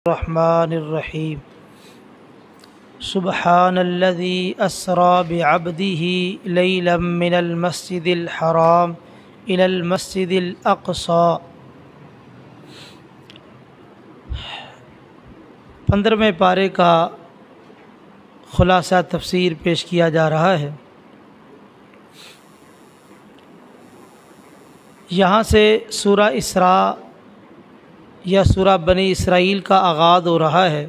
الرحمن الرحیم سبحان الذي اسرى بعبده ليلا من المسجد الحرام الى المسجد الاقصى 15ویں پارے کا خلاصہ تفسیر پیش کیا جا رہا ہے۔ یہاں سے سورہ اسراء یا سورہ بنی اسرائیل کا آغاز ہو رہا ہے۔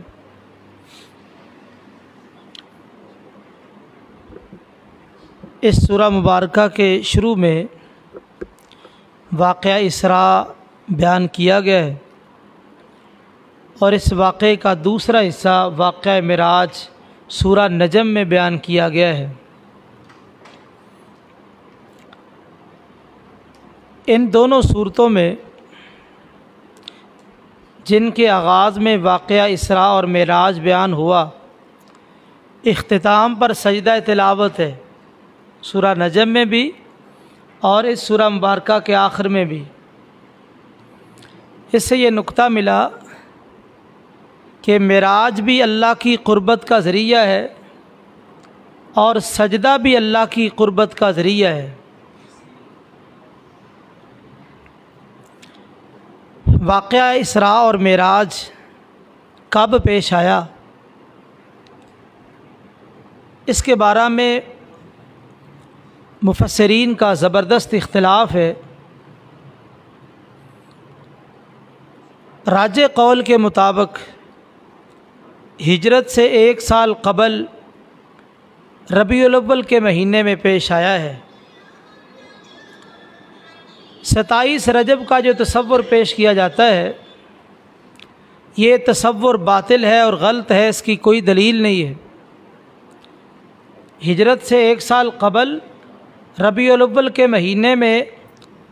اس سورہ مبارکہ کے شروع میں واقعہ اسراء بیان کیا گیا ہے، اور اس واقعے کا دوسرا حصہ واقعہ معراج سورہ نجم میں بیان کیا گیا ہے۔ ان دونوں صورتوں میں جن کے آغاز میں واقعہ اسراء اور معراج بیان ہوا، اختتام پر سجدہ تلاوت ہے، سورہ نجم میں بھی اور اس سورہ مبارکہ کے آخر میں بھی۔ اس سے یہ نقطہ ملا کہ معراج بھی اللہ کی قربت کا ذریعہ ہے اور سجدہ بھی اللہ کی قربت کا ذریعہ ہے۔ واقعہ اسراء اور معراج کب پیش آیا، اس کے بارے میں مفسرین کا زبردست اختلاف ہے۔ راجح قول کے مطابق ہجرت سے 1 سال قبل ربیع الاول کے مہینے میں پیش آیا ہے۔ 27 رجب کا جو تصور پیش کیا جاتا ہے، یہ تصور باطل ہے اور غلط ہے، اس کی کوئی دلیل نہیں ہے۔ ہجرت سے 1 سال قبل ربیع الاول کے مہینے میں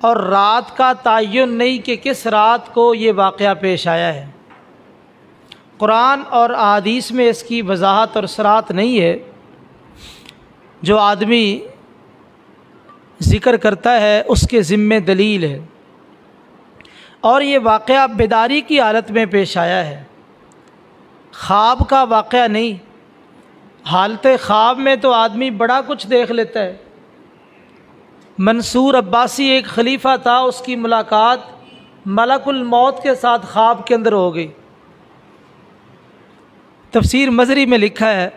اور رات کا تعین نہیں کہ کس رات کو یہ واقعہ پیش آیا ہے۔ قرآن اور احادیث میں اس کی وضاحت اور صراحت نہیں ہے۔ جو آدمی ذکر کرتا ہے اس کے ذمے دلیل ہے، اور یہ واقعہ بیداری کی حالت میں پیش آیا ہے، خواب کا واقعہ نہیں۔ حالت خواب میں تو آدمی بڑا کچھ دیکھ لیتا ہے۔ منصور عباسی ایک خلیفہ تھا، اس کی ملاقات ملک الموت کے ساتھ خواب کے اندر ہو گئی۔ تفسیر مزری میں لکھا ہے،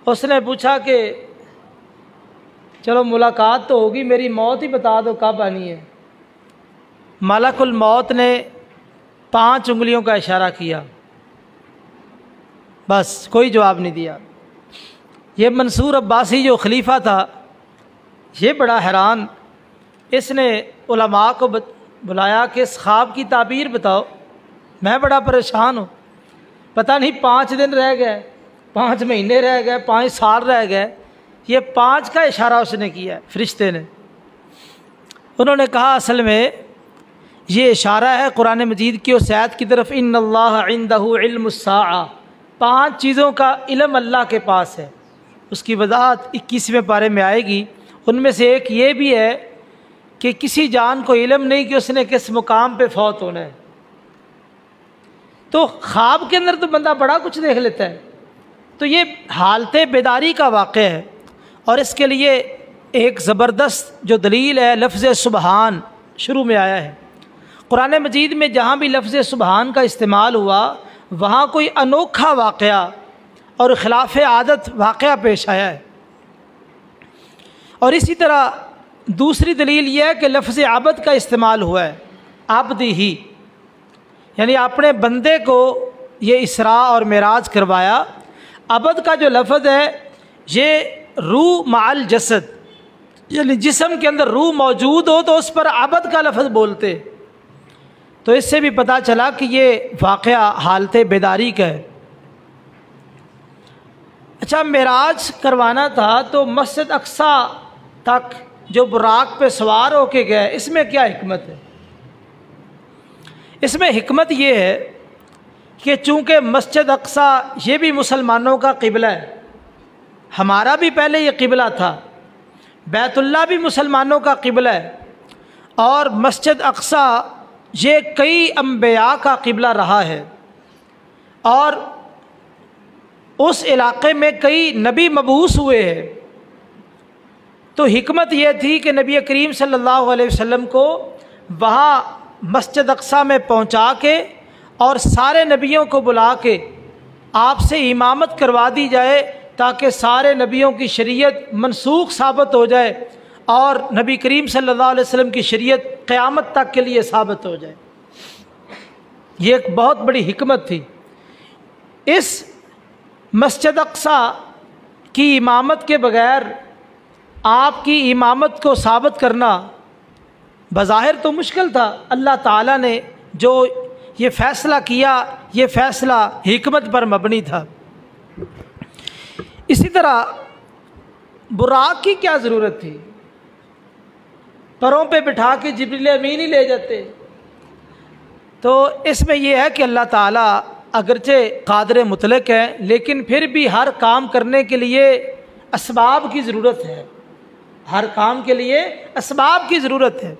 اس نے پوچھا کہ چلو ملاقات تو ہوگی، میری موت ہی بتا دو کب آنی ہے۔ ملک الموت نے 5 انگلیوں کا اشارہ کیا، بس کوئی جواب نہیں دیا۔ یہ منصور عباسی جو خلیفہ تھا یہ بڑا حیران، اس نے علماء کو بلایا کہ اس خواب کی تعبیر بتاؤ، میں بڑا پریشان ہوں، پتہ نہیں 5 دن رہ گئے، 5 مہینے رہ گئے، 5 سال رہ گئے، یہ 5 کا اشارہ اس نے کیا ہے فرشتے نے۔ انہوں نے کہا اصل میں یہ اشارہ ہے قرآن مجید کی اس آیت کی طرف، ان اللہ عندہ علم الساعہ، 5 چیزوں کا علم اللہ کے پاس ہے۔ اس کی وضاحت 21ویں پارے میں آئے گی۔ ان میں سے ایک یہ بھی ہے کہ کسی جان کو علم نہیں کہ اس نے کس مقام پہ فوت ہونا ہے۔ تو خواب کے اندر تو بندہ بڑا کچھ دیکھ لیتا ہے۔ تو یہ حالت بیداری کا واقعہ ہے، اور اس کے لیے ایک زبردست جو دلیل ہے لفظ سبحان شروع میں آیا ہے۔ قرآن مجید میں جہاں بھی لفظ سبحان کا استعمال ہوا وہاں کوئی انوکھا واقعہ اور خلاف عادت واقعہ پیش آیا ہے۔ اور اسی طرح دوسری دلیل یہ ہے کہ لفظ عبد کا استعمال ہوا ہے، عبدی ہی، یعنی اپنے بندے کو یہ اسراء اور معراج کروایا۔ عبد کا جو لفظ ہے یہ روح مع الجسد، یعنی جسم کے اندر روح موجود ہو تو اس پر عبد کا لفظ بولتے۔ تو اس سے بھی پتہ چلا کہ یہ واقعہ حالت بیداری کا ہے۔ اچھا، معراج کروانا تھا تو مسجد اقصیٰ تک جو براق پہ سوار ہو کے گئے، اس میں کیا حکمت ہے؟ اس میں حکمت یہ ہے کہ چونکہ مسجد اقصیٰ یہ بھی مسلمانوں کا قبلہ ہے، ہمارا بھی پہلے یہ قبلہ تھا، بیت اللہ بھی مسلمانوں کا قبلہ ہے، اور مسجد اقصیٰ یہ کئی انبیاء کا قبلہ رہا ہے۔ اور اس علاقے میں کئی نبی مبعوث ہوئے ہیں، تو حکمت یہ تھی کہ نبی کریم صلی اللہ علیہ وسلم کو وہاں مسجد اقصیٰ میں پہنچا کے اور سارے نبیوں کو بلا کے آپ سے امامت کروا دی جائے، تاکہ سارے نبیوں کی شریعت منسوخ ثابت ہو جائے اور نبی کریم صلی اللہ علیہ وسلم کی شریعت قیامت تک کے لیے ثابت ہو جائے۔ یہ ایک بہت بڑی حکمت تھی۔ اس مسجد اقصیٰ کی امامت کے بغیر آپ کی امامت کو ثابت کرنا بظاہر تو مشکل تھا، اللہ تعالیٰ نے جو یہ فیصلہ کیا یہ فیصلہ حکمت پر مبنی تھا۔ اسی طرح براق کی کیا ضرورت تھی؟ پروں پہ بٹھا کے جبریل امین ہی لے جاتے۔ تو اس میں یہ ہے کہ اللہ تعالیٰ اگرچہ قادر مطلق ہے، لیکن پھر بھی ہر کام کرنے کے لیے اسباب کی ضرورت ہے، ہر کام کے لیے اسباب کی ضرورت ہے۔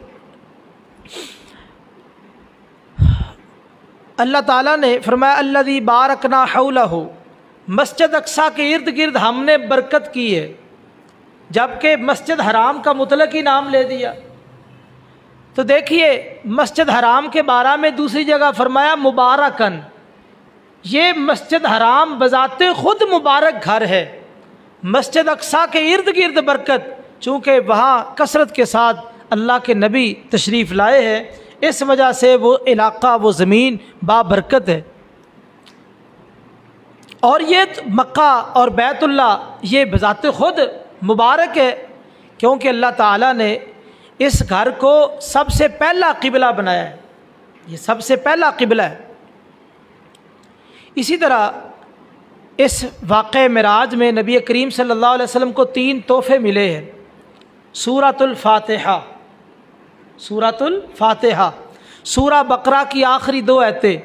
اللہ تعالیٰ نے فرمایا الذی بارکنا حولہ، مسجد اقصیٰ کے ارد گرد ہم نے برکت کی ہے، جبکہ مسجد حرام کا مطلق ہی نام لے دیا۔ تو دیکھیے مسجد حرام کے بارے میں دوسری جگہ فرمایا مبارکن، یہ مسجد حرام بذات خود مبارک گھر ہے۔ مسجد اقصیٰ کے ارد گرد برکت، چونکہ وہاں کثرت کے ساتھ اللہ کے نبی تشریف لائے ہیں، اس وجہ سے وہ علاقہ وہ زمین بابرکت ہے۔ اور یہ مکہ اور بیت اللہ یہ بذات خود مبارک ہے، کیونکہ اللہ تعالیٰ نے اس گھر کو سب سے پہلا قبلہ بنایا ہے، یہ سب سے پہلا قبلہ ہے۔ اسی طرح اس واقعہ معراج میں نبی کریم صلی اللہ علیہ وسلم کو 3 تحفے ملے ہیں۔ سورۃ الفاتحہ، سورۃ الفاتحہ، سورہ بقرہ کی آخری 2 آیتیں،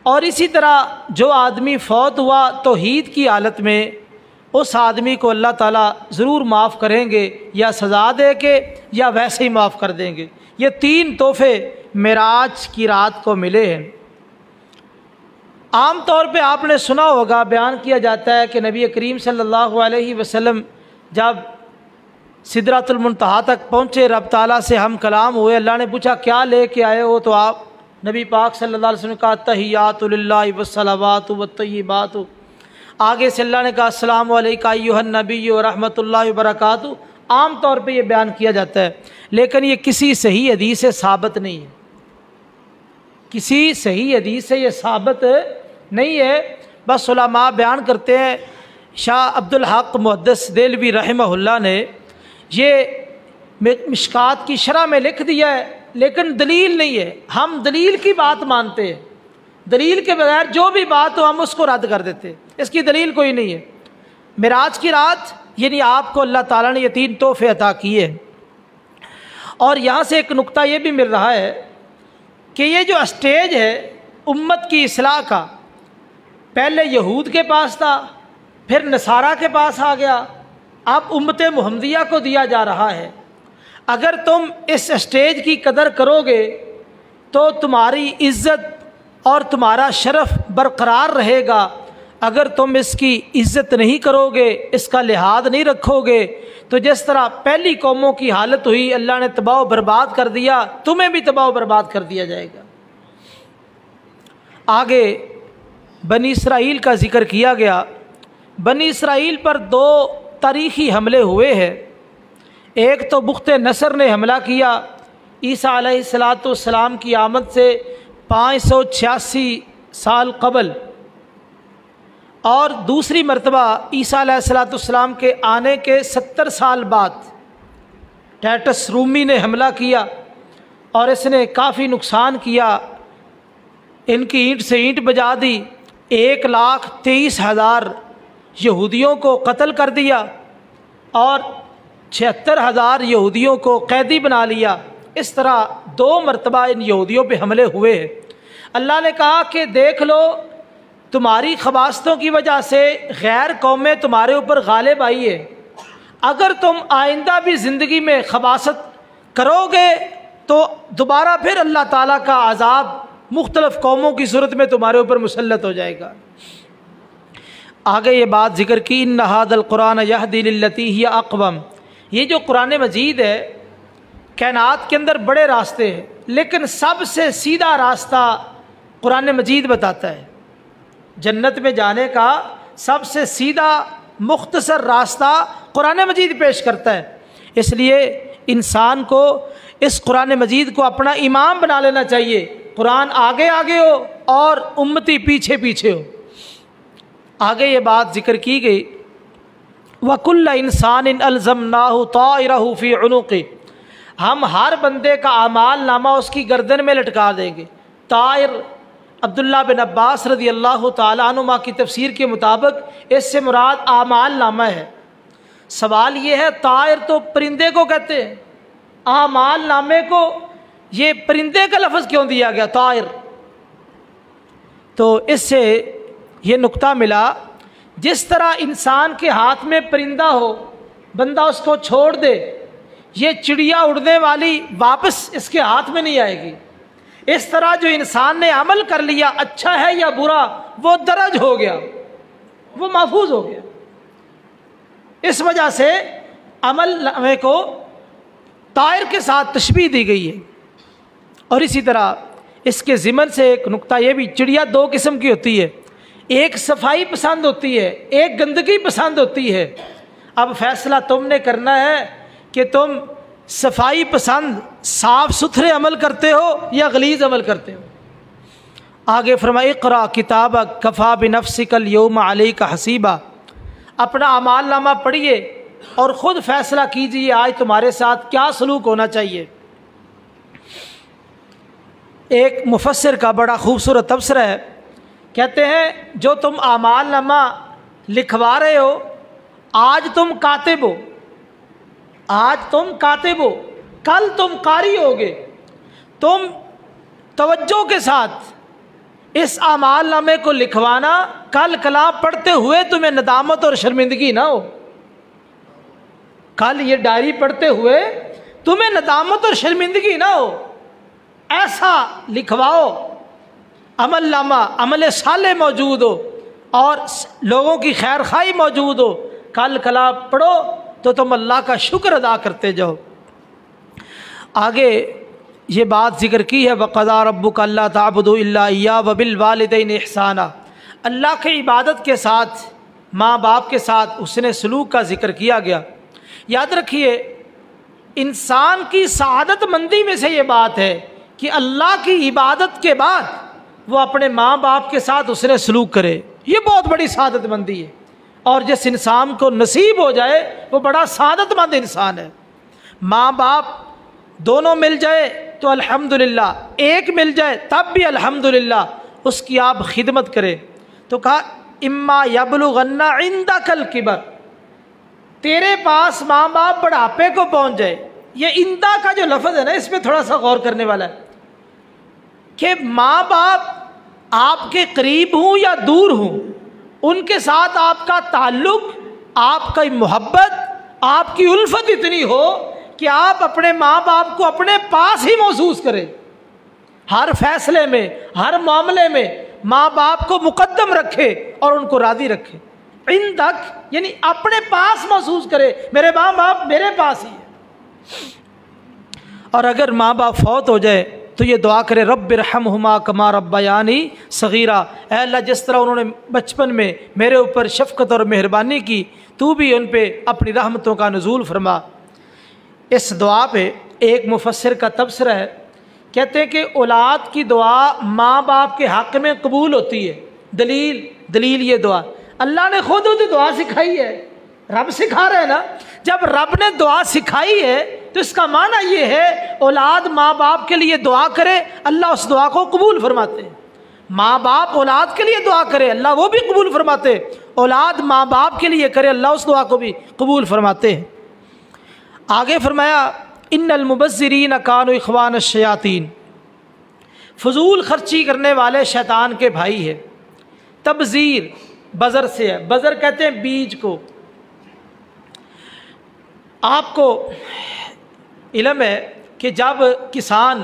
اور اسی طرح جو آدمی فوت ہوا توحید کی حالت میں، اس آدمی کو اللہ تعالیٰ ضرور معاف کریں گے، یا سزا دے کے یا ویسے ہی معاف کر دیں گے۔ یہ 3 تحفے معراج کی رات کو ملے ہیں۔ عام طور پہ آپ نے سنا ہوگا، بیان کیا جاتا ہے کہ نبی کریم صلی اللہ علیہ وسلم جب سدرۃ المنتہا تک پہنچے، رب تعالیٰ سے ہم کلام ہوئے، اللہ نے پوچھا کیا لے کے آئے ہو؟ تو آپ نبی پاک صلی اللہ علیہ وسلم نے کہا تحیات للہ والصلوات والطیبات۔ آگے سے اللہ نے کہا السلام علیکہ ایھا النبی ورحمۃ اللہ وبرکاتہ۔ عام طور پہ یہ بیان کیا جاتا ہے، لیکن یہ کسی صحیح حدیث سے ثابت نہیں ہے، کسی صحیح حدیث سے یہ ثابت نہیں ہے۔ بس علماء بیان کرتے ہیں، شاہ عبدالحق محدث دہلوی رحمہ اللہ نے یہ مشکات کی شرح میں لکھ دیا ہے، لیکن دلیل نہیں ہے۔ ہم دلیل کی بات مانتے ہیں، دلیل کے بغیر جو بھی بات ہو ہم اس کو رد کر دیتے، اس کی دلیل کوئی نہیں ہے۔ معراج کی رات یعنی آپ کو اللہ تعالیٰ نے یہ 3 تحفے عطا کیے ہیں۔ اور یہاں سے ایک نقطہ یہ بھی مل رہا ہے کہ یہ جو اسٹیج ہے امت کی اصلاح کا، پہلے یہود کے پاس تھا، پھر نصارہ کے پاس آ گیا، اب امت محمدیہ کو دیا جا رہا ہے۔ اگر تم اس اسٹیج کی قدر کرو گے تو تمہاری عزت اور تمہارا شرف برقرار رہے گا۔ اگر تم اس کی عزت نہیں کرو گے، اس کا لحاظ نہیں رکھو گے، تو جس طرح پہلی قوموں کی حالت ہوئی، اللہ نے تباہ و برباد کر دیا، تمہیں بھی تباہ و برباد کر دیا جائے گا۔ آگے بنی اسرائیل کا ذکر کیا گیا۔ بنی اسرائیل پر 2 تاریخی حملے ہوئے ہیں۔ ایک تو بخت نصر نے حملہ کیا عیسیٰ علیہ السلام کی آمد سے 586 سال قبل، اور دوسری مرتبہ عیسیٰ علیہ السلام کے آنے کے 70 سال بعد ٹیٹس رومی نے حملہ کیا، اور اس نے کافی نقصان کیا، ان کی اینٹ سے اینٹ بجا دی، 1,23,000 یہودیوں کو قتل کر دیا اور 76,000 یہودیوں کو قیدی بنا لیا۔ اس طرح 2 مرتبہ ان یہودیوں پہ حملے ہوئے ہیں۔ اللہ نے کہا کہ دیکھ لو، تمہاری خباستوں کی وجہ سے غیر قومیں تمہارے اوپر غالب آئی ہے، اگر تم آئندہ بھی زندگی میں خباست کرو گے تو دوبارہ پھر اللہ تعالیٰ کا عذاب مختلف قوموں کی صورت میں تمہارے اوپر مسلط ہو جائے گا۔ آگے یہ بات ذکر کی ان ھذا القرآن یہدی للتی ہی اقوم، یہ جو قرآن مجید ہے کائنات کے اندر بڑے راستے ہیں، لیکن سب سے سیدھا راستہ قرآن مجید بتاتا ہے۔ جنت میں جانے کا سب سے سیدھا مختصر راستہ قرآن مجید پیش کرتا ہے، اس لیے انسان کو اس قرآن مجید کو اپنا امام بنا لینا چاہیے۔ قرآن آگے آگے ہو اور امتی پیچھے پیچھے ہو۔ آگے یہ بات ذکر کی گئی وَكُلَّ إِنسَانٍ أَلْزَمْنَاهُ طَائِرَهُ فِي عُنُقِهِ، ہم ہر بندے کا اعمال نامہ اس کی گردن میں لٹکا دیں گے۔ طائر عبداللہ بن عباس رضی اللہ تعالیٰ عنہما کی تفسیر کے مطابق اس سے مراد اعمال نامہ ہے۔ سوال یہ ہے طائر تو پرندے کو کہتے ہیں، اعمال نامے کو یہ پرندے کا لفظ کیوں دیا گیا طائر؟ تو اس سے یہ نقطہ ملا، جس طرح انسان کے ہاتھ میں پرندہ ہو، بندہ اس کو چھوڑ دے، یہ چڑیا اڑنے والی واپس اس کے ہاتھ میں نہیں آئے گی، اس طرح جو انسان نے عمل کر لیا اچھا ہے یا برا وہ درج ہو گیا، وہ محفوظ ہو گیا۔ اس وجہ سے عمل نامے کو طائر کے ساتھ تشبیہ دی گئی ہے۔ اور اسی طرح اس کے ضمن سے ایک نقطہ یہ بھی، چڑیا دو قسم کی ہوتی ہے، ایک صفائی پسند ہوتی ہے، ایک گندگی پسند ہوتی ہے۔ اب فیصلہ تم نے کرنا ہے کہ تم صفائی پسند صاف ستھرے عمل کرتے ہو یا غلیظ عمل کرتے ہو۔ آگے فرمایا اقرا کتابک کفا بنفسک اليوم علیک حسیبا، اپنا اعمال نامہ پڑھیے اور خود فیصلہ کیجیے آج تمہارے ساتھ کیا سلوک ہونا چاہیے۔ ایک مفسر کا بڑا خوبصورت تبصرہ ہے، کہتے ہیں جو تم اعمال نامہ لکھوا رہے ہو، آج تم کاتب ہو، آج تم کاتب ہو، کل تم قاری ہوگے، تم توجہ کے ساتھ اس اعمال نامے کو لکھوانا، کل کلام پڑھتے ہوئے تمہیں ندامت اور شرمندگی نہ ہو، کل یہ ڈائری پڑھتے ہوئے تمہیں ندامت اور شرمندگی نہ ہو، ایسا لکھواؤ عمل نامہ، عمل صالح موجود ہو اور لوگوں کی خیر خواہی موجود ہو، کل کلام پڑھو تو تم اللہ کا شکر ادا کرتے جاؤ۔ آگے یہ بات ذکر کی ہے وَقَضَىٰ رَبُّكَ أَلَّا تَعْبُدُوا إِلَّا إِيَّاهُ وَبِالْوَالِدَيْنِ إِحْسَانًا، اللہ کی عبادت کے ساتھ ماں باپ کے ساتھ حسن سلوک کا ذکر کیا گیا۔ یاد رکھیے انسان کی سعادت مندی میں سے یہ بات ہے کہ اللہ کی عبادت کے بعد وہ اپنے ماں باپ کے ساتھ حسن سلوک کرے، یہ بہت بڑی سعادت مندی ہے، اور جس انسان کو نصیب ہو جائے وہ بڑا سعادت مند انسان ہے۔ ماں باپ دونوں مل جائے تو الحمدللہ، ایک مل جائے تب بھی الحمدللہ، اس کی آپ خدمت کریں۔ تو کہا اما یبلغن عندک الکبر، تیرے پاس ماں باپ بڑھاپے کو پہنچ جائے، یہ اندا کا جو لفظ ہے نا اس پہ تھوڑا سا غور کرنے والا ہے کہ ماں باپ آپ کے قریب ہوں یا دور ہوں، ان کے ساتھ آپ کا تعلق، آپ کی محبت، آپ کی الفت اتنی ہو کہ آپ اپنے ماں باپ کو اپنے پاس ہی محسوس کریں، ہر فیصلے میں، ہر معاملے میں ماں باپ کو مقدم رکھے اور ان کو راضی رکھے۔ عندک یعنی اپنے پاس محسوس کرے، میرے ماں باپ میرے پاس ہی ہے۔ اور اگر ماں باپ فوت ہو جائے تو یہ دعا کرے رب ارحمہما کما ربیانی صغیرہ، اے اللہ جس طرح انہوں نے بچپن میں میرے اوپر شفقت اور مہربانی کی، تو بھی ان پہ اپنی رحمتوں کا نزول فرما۔ اس دعا پہ ایک مفسر کا تبصرہ ہے، کہتے ہیں کہ اولاد کی دعا ماں باپ کے حق میں قبول ہوتی ہے۔ دلیل یہ دعا اللہ نے خود دعا سکھائی ہے، رب سکھا رہے ہیں نا، جب رب نے دعا سکھائی ہے تو اس کا معنی یہ ہے اولاد ماں باپ کے لیے دعا کرے، اللہ اس دعا کو قبول فرماتے ہیں۔ ماں باپ اولاد کے لیے دعا کرے، اللہ وہ بھی قبول فرماتے، اولاد ماں باپ کے لیے کرے، اللہ اس دعا کو بھی قبول فرماتے ہیں۔ آگے فرمایا ان المبذرین کانوا اخوان الشیاطین، فضول خرچی کرنے والے شیطان کے بھائی ہے۔ تبذیر بذر سے ہے، بذر کہتے ہیں بیج کو۔ آپ کو علم ہے کہ جب کسان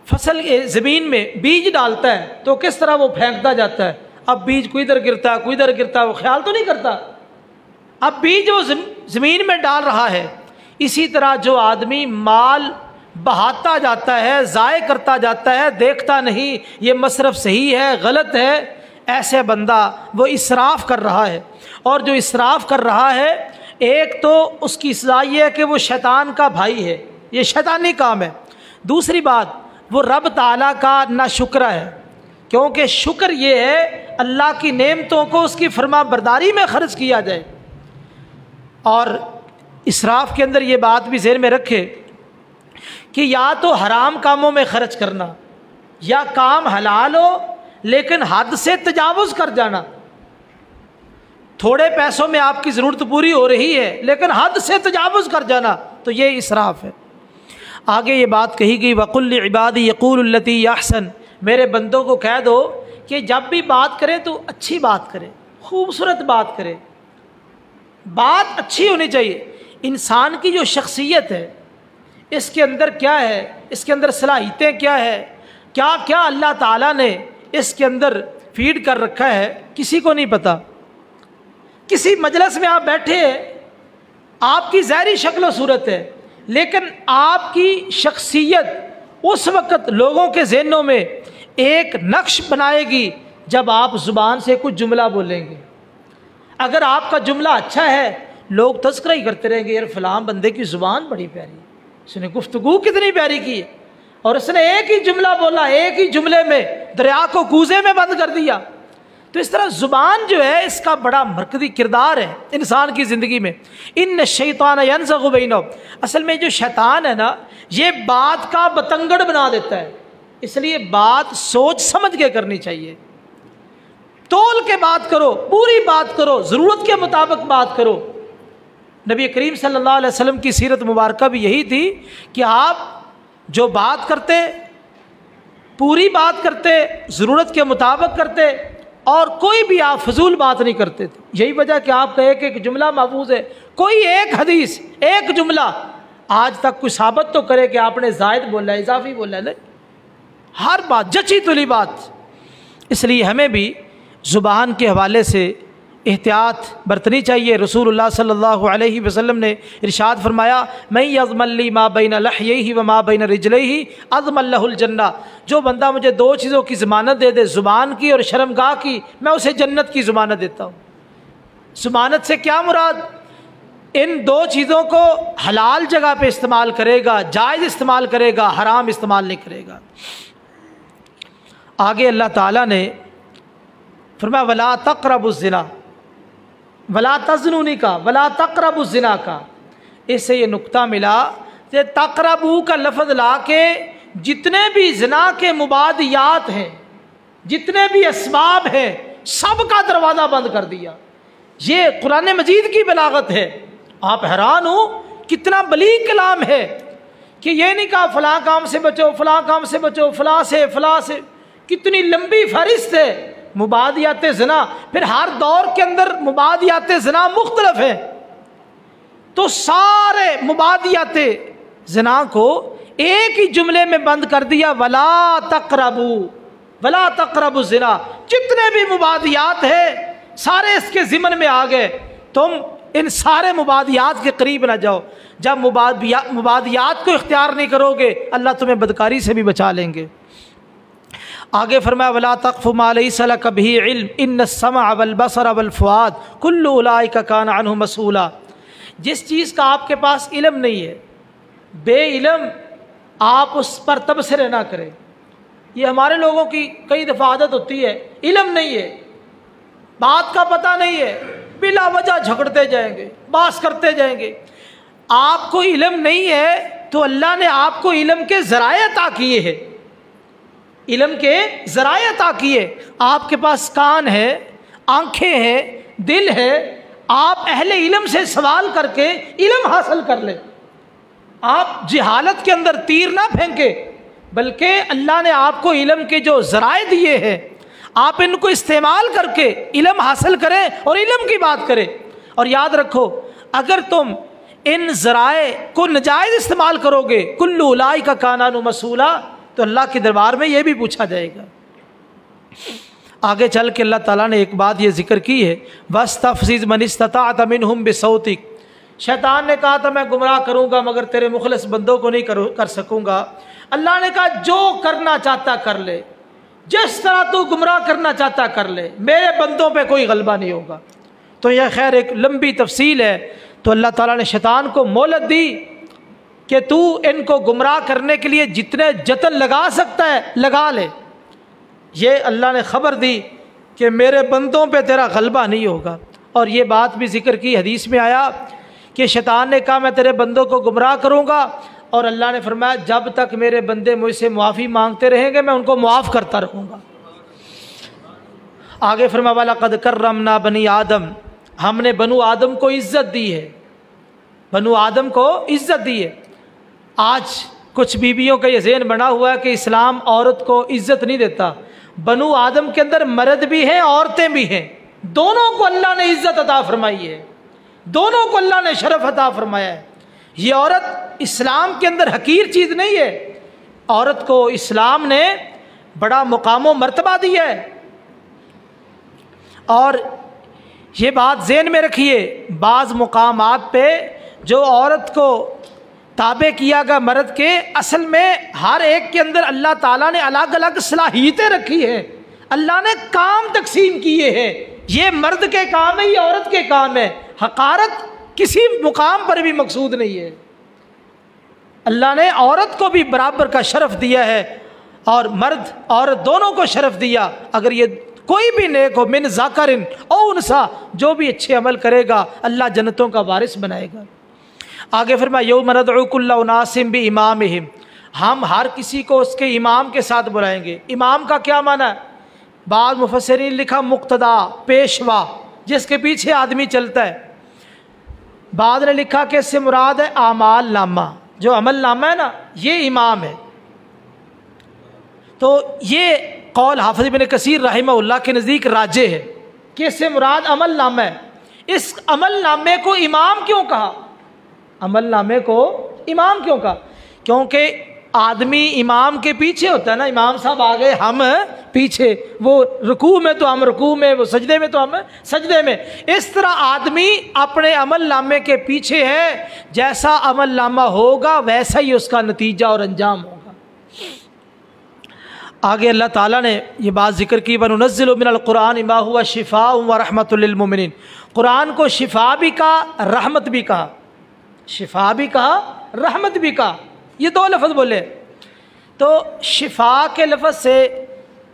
فصل زمین میں بیج ڈالتا ہے تو کس طرح وہ پھینکتا جاتا ہے، اب بیج کوئی ادھر گرتا ہے کوئی ادھر گرتا ہے، وہ خیال تو نہیں کرتا، اب بیج وہ زمین میں ڈال رہا ہے۔ اسی طرح جو آدمی مال بہاتا جاتا ہے، ضائع کرتا جاتا ہے، دیکھتا نہیں یہ مصرف صحیح ہے غلط ہے، ایسے بندہ وہ اسراف کر رہا ہے۔ اور جو اسراف کر رہا ہے، ایک تو اس کی سزا یہ ہے کہ وہ شیطان کا بھائی ہے، یہ شیطانی کام ہے۔ دوسری بات، وہ رب تعالیٰ کا ناشکرہ ہے، کیونکہ شکر یہ ہے اللہ کی نعمتوں کو اس کی فرما برداری میں خرچ کیا جائے۔ اور اسراف کے اندر یہ بات بھی ذہن میں رکھے کہ یا تو حرام کاموں میں خرچ کرنا، یا کام حلال ہو لیکن حد سے تجاوز کر جانا۔ تھوڑے پیسوں میں آپ کی ضرورت پوری ہو رہی ہے لیکن حد سے تجاوز کر جانا، تو یہ اسراف ہے۔ آگے یہ بات کہی گئی وَقُلْ لِعِبَادِي يَقُولُ الَّتِي يَحْسَنُ، میرے بندوں کو کہہ دو کہ جب بھی بات کریں تو اچھی بات کرے، خوبصورت بات کرے، بات اچھی ہونی چاہیے۔ انسان کی جو شخصیت ہے، اس کے اندر کیا ہے، اس کے اندر صلاحیتیں کیا ہے، کیا کیا اللہ تعالیٰ نے اس کے اندر فیڈ کر رکھا ہے، کسی کو نہیں پتہ۔ کسی مجلس میں آپ بیٹھے ہیں، آپ کی ظاہری شکل و صورت ہے، لیکن آپ کی شخصیت اس وقت لوگوں کے ذہنوں میں ایک نقش بنائے گی جب آپ زبان سے کچھ جملہ بولیں گے۔ اگر آپ کا جملہ اچھا ہے، لوگ تذکرہ ہی کرتے رہیں گے، یار فلاں بندے کی زبان بڑی پیاری ہے، اس نے گفتگو کتنی پیاری کی ہے، اور اس نے ایک ہی جملہ بولا، ایک ہی جملے میں دریا کو کوزے میں بند کر دیا۔ تو اس طرح زبان جو ہے اس کا بڑا مرکزی کردار ہے انسان کی زندگی میں۔ ان الشیطان ینزغ بینہم، اصل میں جو شیطان ہے نا، یہ بات کا بتنگڑ بنا دیتا ہے، اس لیے بات سوچ سمجھ کے کرنی چاہیے، تول کے بات کرو، پوری بات کرو، ضرورت کے مطابق بات کرو۔ نبی کریم صلی اللہ علیہ وسلم کی سیرت مبارکہ بھی یہی تھی کہ آپ جو بات کرتے پوری بات کرتے، ضرورت کے مطابق کرتے، اور کوئی بھی آپ فضول بات نہیں کرتے تھے۔ یہی وجہ کہ آپ کا ایک جملہ محفوظ ہے، کوئی ایک حدیث ایک جملہ آج تک کوئی ثابت تو کرے کہ آپ نے زائد بولا ہے، اضافی بولا ہے، نہیں، ہر بات جچی تلی بات۔ اس لیے ہمیں بھی زبان کے حوالے سے احتیاط برتنی چاہیے۔ رسول اللہ صلی اللہ علیہ وسلم نے ارشاد فرمایا من یضمن لی ما بین لحییہ وما بین رجلیہ اضمن لہ الجنہ، جو بندہ مجھے دو چیزوں کی ضمانت دے دے، زبان کی اور شرمگاہ کی، میں اسے جنت کی ضمانت دیتا ہوں۔ ضمانت سے کیا مراد؟ ان دو چیزوں کو حلال جگہ پہ استعمال کرے گا، جائز استعمال کرے گا، حرام استعمال نہیں کرے گا۔ آگے اللہ تعالیٰ نے فرمایا ولا تقربوا الزنا، ولا تزنوا نہیں کہا، ولا تقربوا الزنا کا۔ اس سے یہ نقطہ ملا کہ تقربوا کا لفظ لا کے جتنے بھی زنا کے مبادیات ہیں، جتنے بھی اسباب ہیں، سب کا دروازہ بند کر دیا۔ یہ قرآن مجید کی بلاغت ہے۔ آپ حیران ہو کتنا بلیغ کلام ہے کہ یہ نہیں کہا فلاں کام سے بچو، فلاں کام سے بچو، فلاں سے فلاں سے، کتنی لمبی فہرست ہے مبادیات زنا۔ پھر ہر دور کے اندر مبادیات زنا مختلف ہیں، تو سارے مبادیات زنا کو ایک ہی جملے میں بند کر دیا، ولا تقربوا، ولا تقربوا الزنا۔ جتنے بھی مبادیات ہیں سارے اس کے ضمن میں آ گئے، تم ان سارے مبادیات کے قریب نہ جاؤ۔ جب مبادیات کو اختیار نہیں کرو گے، اللہ تمہیں بدکاری سے بھی بچا لیں گے۔ آگے فرمایا ولا تقف ما لیس لک بہ علم ان السمع والبصر والفؤاد کل اولئک کان عنہ مسئولا۔ جس چیز کا آپ کے پاس علم نہیں ہے، بے علم آپ اس پر تبصرے نہ کریں۔ یہ ہمارے لوگوں کی کئی دفعہ عادت ہوتی ہے، علم نہیں ہے، بات کا پتہ نہیں ہے، بلا وجہ جھگڑتے جائیں گے، بحث کرتے جائیں گے۔ آپ کو علم نہیں ہے تو اللہ نے آپ کو علم کے ذرائع عطا کیے ہیں، علم کے ذرائع عطا کیے۔ آپ کے پاس کان ہے، آنکھیں ہیں، دل ہے، آپ اہل علم سے سوال کر کے علم حاصل کر لیں۔ آپ جہالت کے اندر تیر نہ پھینکے، بلکہ اللہ نے آپ کو علم کے جو ذرائع دیے ہیں، آپ ان کو استعمال کر کے علم حاصل کریں اور علم کی بات کریں۔ اور یاد رکھو، اگر تم ان ذرائع کو ناجائز استعمال کرو گے، کل اولئک کان عنہ مسئولا، تو اللہ کے دربار میں یہ بھی پوچھا جائے گا۔ آگے چل کے اللہ تعالیٰ نے ایک بات یہ ذکر کی ہے، وَاسْتَفْزِزْ مَنِ اسْتَطَعْتَ مِنْهُمْ بِصَوْتِكَ، شیطان نے کہا تھا میں گمراہ کروں گا مگر تیرے مخلص بندوں کو نہیں کر سکوں گا۔ اللہ نے کہا جو کرنا چاہتا کر لے، جس طرح تو گمراہ کرنا چاہتا کر لے، میرے بندوں پہ کوئی غلبہ نہیں ہوگا۔ تو یہ خیر ایک لمبی تفصیل ہے۔ تو اللہ تعالیٰ نے شیطان کو مہلت دی کہ تو ان کو گمراہ کرنے کے لیے جتنے جتن لگا سکتا ہے لگا لے۔ یہ اللہ نے خبر دی کہ میرے بندوں پہ تیرا غلبہ نہیں ہوگا۔ اور یہ بات بھی ذکر کی، حدیث میں آیا کہ شیطان نے کہا میں تیرے بندوں کو گمراہ کروں گا، اور اللہ نے فرمایا جب تک میرے بندے مجھ سے معافی مانگتے رہیں گے میں ان کو معاف کرتا رہوں گا۔ آگے فرمایا وَلَقَدْ كَرَّمْنَا بَنِي آدم، ہم نے بنو آدم کو عزت دی ہے، بنو آدم کو عزت دی ہے۔ آج کچھ بیویوں کا یہ ذہن بنا ہوا ہے کہ اسلام عورت کو عزت نہیں دیتا۔ بنو آدم کے اندر مرد بھی ہیں عورتیں بھی ہیں، دونوں کو اللہ نے عزت عطا فرمائی ہے، دونوں کو اللہ نے شرف عطا فرمایا ہے۔ یہ عورت اسلام کے اندر حقیر چیز نہیں ہے، عورت کو اسلام نے بڑا مقام و مرتبہ دیا ہے۔ اور یہ بات ذہن میں رکھیے، بعض مقامات پہ جو عورت کو تابع کیا گیا مرد کے، اصل میں ہر ایک کے اندر اللہ تعالیٰ نے الگ الگ صلاحیتیں رکھی ہیں، اللہ نے کام تقسیم کیے ہیں، یہ مرد کے کام ہے یہ عورت کے کام ہے۔ حقارت کسی مقام پر بھی مقصود نہیں ہے، اللہ نے عورت کو بھی برابر کا شرف دیا ہے اور مرد عورت دونوں کو شرف دیا۔ اگر یہ کوئی بھی نیک ہو من ذکر او انثی، جو بھی اچھے عمل کرے گا اللہ جنتوں کا وارث بنائے گا۔ آگے فرمایا یوم ندعو کل اناس بامامہم، ہم ہر کسی کو اس کے امام کے ساتھ بلائیں گے۔ امام کا کیا معنی ہے؟ بعض مفسرین لکھا مقتدا، پیشوا، جس کے پیچھے آدمی چلتا ہے۔ بعض نے لکھا کہ اس سے مراد ہے اعمال نامہ، جو عمل نامہ ہے نا یہ امام ہے۔ تو یہ قول حافظ ابن کثیر رحمہ اللہ کے نزدیک راجح ہے کہ اس سے مراد عمل نامہ ہے۔ اس عمل نامے کو امام کیوں کہا؟ عمل نامے کو امام کیوں کہا؟ کیونکہ آدمی امام کے پیچھے ہوتا ہے نا، امام صاحب آگے ہم پیچھے، وہ رکوع میں تو ہم رکوع میں، وہ سجدے میں تو ہم سجدے میں۔ اس طرح آدمی اپنے عمل نامے کے پیچھے ہے، جیسا عمل نامہ ہوگا ویسا ہی اس کا نتیجہ اور انجام ہوگا۔ آگے اللہ تعالیٰ نے یہ بات ذکر کی وَنُنَزِّلُ مِنَ الْقُرْآنِ مَا هُوَ شِفَاءٌ وَرَحْمَةٌ لِّلْمُؤْمِنِينَ، قرآن کو شفا بھی کہا رحمت بھی کہا، شفا بھی کہا رحمت بھی کہا، یہ دو لفظ بولے۔ تو شفا کے لفظ سے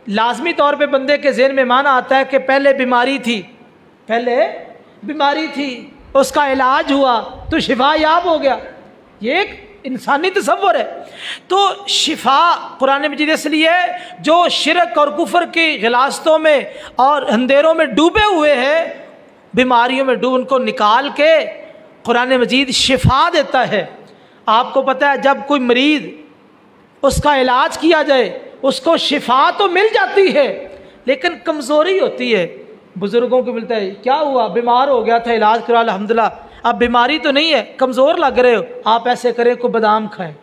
لازمی طور پہ بندے کے ذہن میں معنی آتا ہے کہ پہلے بیماری تھی، پہلے بیماری تھی، اس کا علاج ہوا تو شفا یاب ہو گیا، یہ ایک انسانی تصور ہے۔ تو شفا قرآن مجید اس لیے جو شرک اور کفر کی غلاستوں میں اور اندھیروں میں ڈوبے ہوئے ہیں، بیماریوں میں ڈوب، ان کو نکال کے قرآن مجید شفا دیتا ہے۔ آپ کو پتہ ہے جب کوئی مریض اس کا علاج کیا جائے اس کو شفا تو مل جاتی ہے لیکن کمزوری ہوتی ہے۔ بزرگوں کو ملتا ہے کیا ہوا، بیمار ہو گیا تھا، علاج کرا الحمدللہ، اب بیماری تو نہیں ہے، کمزور لگ رہے ہو، آپ ایسے کریں کوئی بادام کھائیں،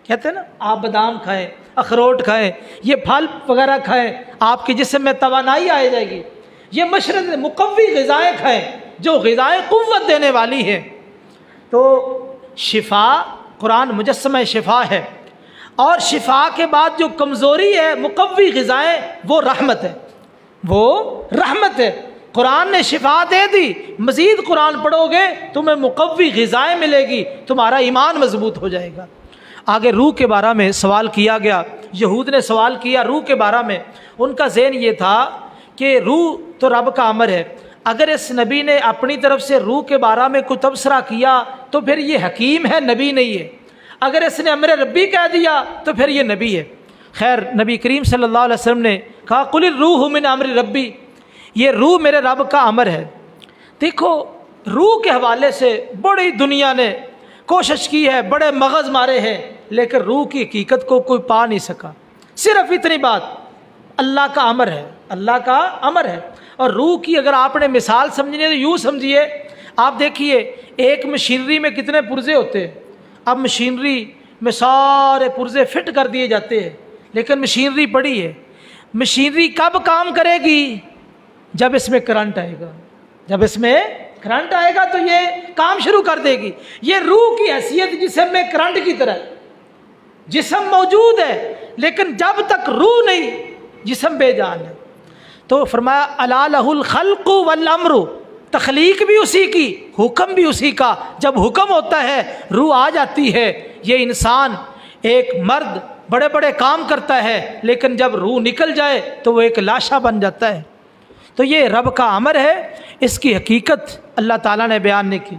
کہتے ہیں نا آپ بادام کھائیں، اخروٹ کھائیں، یہ پھل وغیرہ کھائیں، آپ کے جسم میں توانائی آ جائے گی۔ یہ مشرب مقوی غذائیں کھائیں جو غذائیں قوت دینے والی ہیں۔ تو شفا قرآن مجسمہ شفا ہے، اور شفا کے بعد جو کمزوری ہے مقوی غذائیں وہ رحمت ہے، وہ رحمت ہے۔ قرآن نے شفا دے دی، مزید قرآن پڑھو گے تمہیں مقوی غذائیں ملے گی، تمہارا ایمان مضبوط ہو جائے گا۔ آگے روح کے بارے میں سوال کیا گیا، یہود نے سوال کیا روح کے بارے میں، ان کا ذہن یہ تھا کہ روح تو رب کا امر ہے، اگر اس نبی نے اپنی طرف سے روح کے بارے میں کوئی تبصرہ کیا تو پھر یہ حکیم ہے، نبی نہیں ہے، اگر اس نے امر ربی کہہ دیا تو پھر یہ نبی ہے۔ خیر نبی کریم صلی اللہ علیہ وسلم نے کہا قل الروح من امر ربی، یہ روح میرے رب کا امر ہے۔ دیکھو روح کے حوالے سے بڑی دنیا نے کوشش کی ہے، بڑے مغز مارے ہیں، لیکن روح کی حقیقت کو کوئی پا نہیں سکا۔ صرف اتنی بات، اللہ کا امر ہے، اللہ کا امر ہے۔ اور روح کی اگر آپ نے مثال سمجھنی ہے تو یوں سمجھیے، آپ دیکھیے ایک مشینری میں کتنے پرزے ہوتے ہیں، اب مشینری میں سارے پرزے فٹ کر دیے جاتے ہیں، لیکن مشینری پڑی ہے. مشینری کب کام کرے گی؟ جب اس میں کرنٹ آئے گا. جب اس میں کرنٹ آئے گا تو یہ کام شروع کر دے گی. یہ روح کی حیثیت جسم میں کرنٹ کی طرح ہے. جسم موجود ہے لیکن جب تک روح نہیں جسم بے جان ہے. تو فرمایا الا لہ الخلق والامر، تخلیق بھی اسی کی، حکم بھی اسی کا. جب حکم ہوتا ہے روح آ جاتی ہے. یہ انسان ایک مرد بڑے بڑے کام کرتا ہے لیکن جب روح نکل جائے تو وہ ایک لاشا بن جاتا ہے. تو یہ رب کا امر ہے، اس کی حقیقت اللہ تعالیٰ نے بیان نہیں کی.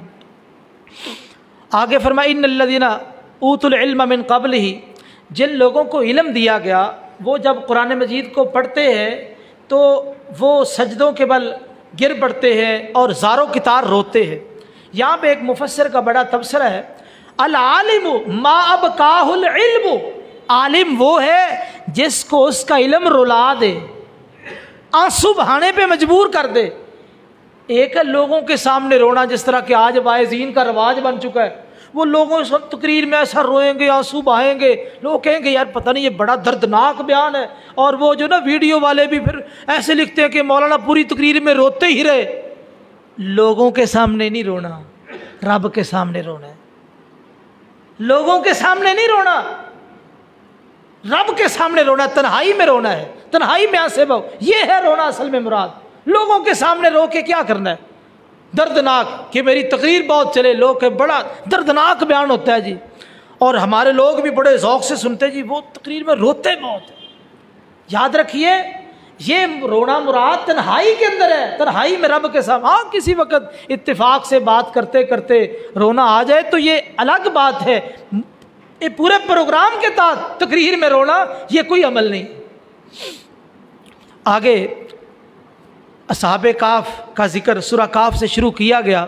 آگے فرمایا ان الذین اوتوا العلم من قبلہ، جن لوگوں کو علم دیا گیا وہ جب قرآن مجید کو پڑھتے ہیں تو وہ سجدوں کے بل گر پڑتے ہیں اور زاروں کی طرح روتے ہیں. یہاں پہ ایک مفسر کا بڑا تبصرہ ہے، العالم ما ابقاہ العلم، عالم وہ ہے جس کو اس کا علم رلا دے، آنسو بہانے پہ مجبور کر دے. ایک ہے لوگوں کے سامنے رونا، جس طرح کہ آج واعظین کا رواج بن چکا ہے. وہ لوگوں سے تقریر میں ایسا روئیں گے، آنسو بہائیں گے، لوگ کہیں گے یار پتہ نہیں یہ بڑا دردناک بیان ہے. اور وہ جو نا ویڈیو والے بھی پھر ایسے لکھتے ہیں کہ مولانا پوری تقریر میں روتے ہی رہے. لوگوں کے سامنے نہیں رونا، رب کے سامنے رونا ہے. لوگوں کے سامنے نہیں رونا، رب کے سامنے رونا، تنہائی میں رونا ہے. تنہائی میں آنسے بہو، یہ ہے رونا اصل میں مراد. لوگوں کے سامنے رو کے کیا کرنا ہے؟ دردناک کہ میری تقریر بہت چلے، لوگ کہ بڑا دردناک بیان ہوتا ہے جی، اور ہمارے لوگ بھی بڑے ذوق سے سنتے جی، وہ تقریر میں روتے بہت ہیں. یاد رکھیے یہ رونا مراد تنہائی کے اندر ہے، تنہائی میں رب کے سامنے. ہاں کسی وقت اتفاق سے بات کرتے کرتے رونا آ جائے تو یہ الگ بات ہے. یہ پورے پروگرام کے تحت تقریر میں رونا یہ کوئی عمل نہیں. آگے اصحاب کہف کا ذکر سورہ کہف سے شروع کیا گیا.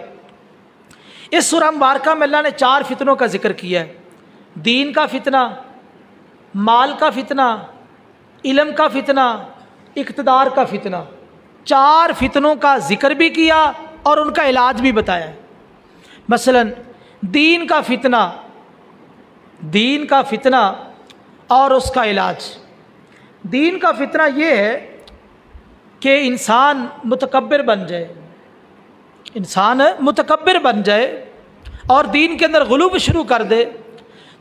اس سورہ مبارکہ میں اللہ نے 4 فتنوں کا ذکر کیا ہے. دین کا فتنہ، مال کا فتنہ، علم کا فتنہ، اقتدار کا فتنہ. 4 فتنوں کا ذکر بھی کیا اور ان کا علاج بھی بتایا. مثلا دین کا فتنہ، دین کا فتنہ اور اس کا علاج. دین کا فتنہ یہ ہے کہ انسان متکبر بن جائے، انسان متکبر بن جائے اور دین کے اندر غلو شروع کر دے.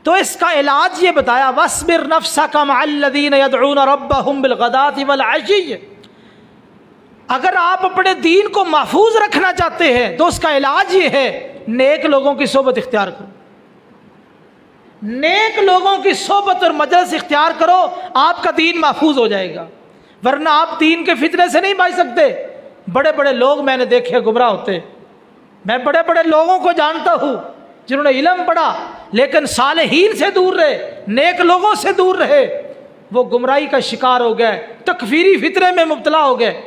تو اس کا علاج یہ بتایا وَاصْبِرْ نَفْسَكَ مَعَ الَّذِينَ يَدْعُونَ رَبَّهُمْ بِالْغَدَاةِ وَالْعَشِيِّ. اگر آپ اپنے دین کو محفوظ رکھنا چاہتے ہیں تو اس کا علاج یہ ہے نیک لوگوں کی صحبت اختیار کرو. نیک لوگوں کی صحبت اور مجلس اختیار کرو، آپ کا دین محفوظ ہو جائے گا. ورنہ آپ دین کے فتنے سے نہیں بچ سکتے. بڑے بڑے لوگ میں نے دیکھے گمراہ ہوتے. میں بڑے بڑے لوگوں کو جانتا ہوں جنہوں نے علم پڑھا لیکن صالحین سے دور رہے، نیک لوگوں سے دور رہے، وہ گمراہی کا شکار ہو گئے، تکفیری فتنے میں مبتلا ہو گئے.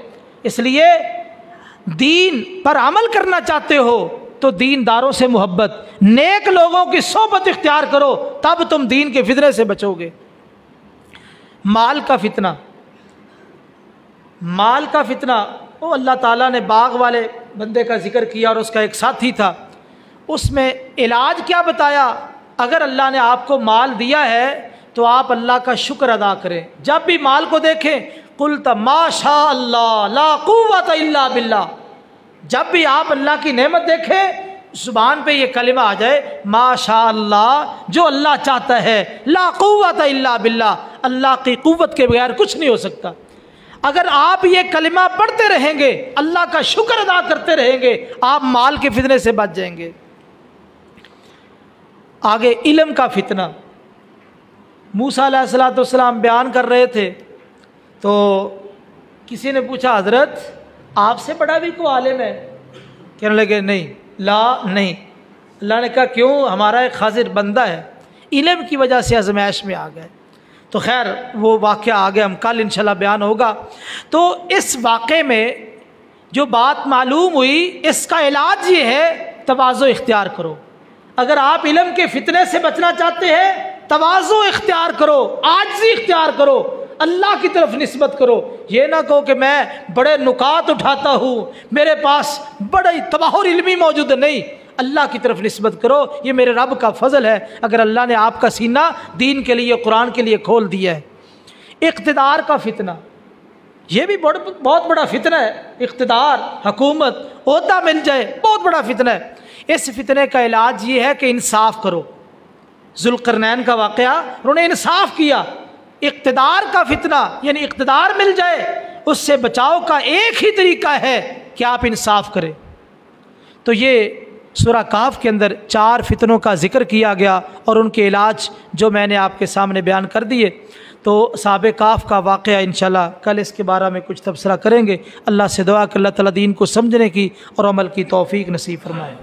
اس لیے دین پر عمل کرنا چاہتے ہو تو دین داروں سے محبت، نیک لوگوں کی صحبت اختیار کرو، تب تم دین کے فتنے سے بچو گے. مال کا فتنہ، مال کا فتنہ، وہ اللہ تعالیٰ نے باغ والے بندے کا ذکر کیا اور اس کا ایک ساتھی تھا. اس میں علاج کیا بتایا؟ اگر اللہ نے آپ کو مال دیا ہے تو آپ اللہ کا شکر ادا کریں. جب بھی مال کو دیکھیں قلت ما شاء اللہ لا قوت الا باللہ. جب بھی آپ اللہ کی نعمت دیکھیں زبان پہ یہ کلمہ آ جائے ما شاء اللہ، جو اللہ چاہتا ہے، لا قوت الا باللہ، اللہ کی قوت کے بغیر کچھ نہیں ہو سکتا. اگر آپ یہ کلمہ پڑھتے رہیں گے، اللہ کا شکر ادا کرتے رہیں گے، آپ مال کے فتنے سے بچ جائیں گے. آگے علم کا فتنہ. موسیٰ علیہ السلام بیان کر رہے تھے تو کسی نے پوچھا حضرت آپ سے بڑا بھی کوئی عالم ہے؟ کہنے لگے نہیں، لا نہیں. اللہ نے کہا کیوں؟ ہمارا ایک خاضر بندہ ہے، علم کی وجہ سے آزمائش میں آ گئے. تو خیر وہ واقعہ آگے ہم کل انشاءاللہ بیان ہوگا. تو اس واقعے میں جو بات معلوم ہوئی، اس کا علاج یہ ہے تواضع اختیار کرو. اگر آپ علم کے فتنے سے بچنا چاہتے ہیں تواضع اختیار کرو، عاجزی اختیار کرو، اللہ کی طرف نسبت کرو. یہ نہ کہو کہ میں بڑے نکات اٹھاتا ہوں، میرے پاس بڑا تباہر علمی موجود ہے. نہیں، اللہ کی طرف نسبت کرو، یہ میرے رب کا فضل ہے اگر اللہ نے آپ کا سینہ دین کے لیے، قرآن کے لیے کھول دیا ہے. اقتدار کا فتنہ، یہ بھی بہت بڑا فتنہ ہے، اقتدار، حکومت، عہدہ مل جائے، بہت بڑا فتنہ ہے۔ اس فتنے کا علاج یہ ہے کہ انصاف کرو۔ ذوالقرنین کا واقعہ، انہوں نے انصاف کیا۔ اقتدار کا فتنہ یعنی اقتدار مل جائے، اس سے بچاؤ کا ایک ہی طریقہ ہے کہ آپ انصاف کریں۔ تو یہ سورہ کہف کے اندر 4 فتنوں کا ذکر کیا گیا اور ان کے علاج جو میں نے آپ کے سامنے بیان کر دیے۔ تو اصحاب کہف کا واقعہ انشاءاللہ کل اس کے بارے میں کچھ تبصرہ کریں گے۔ اللہ سے دعا کہ اللہ تعالیٰ دین کو سمجھنے کی اور عمل کی توفیق نصیب فرمائے۔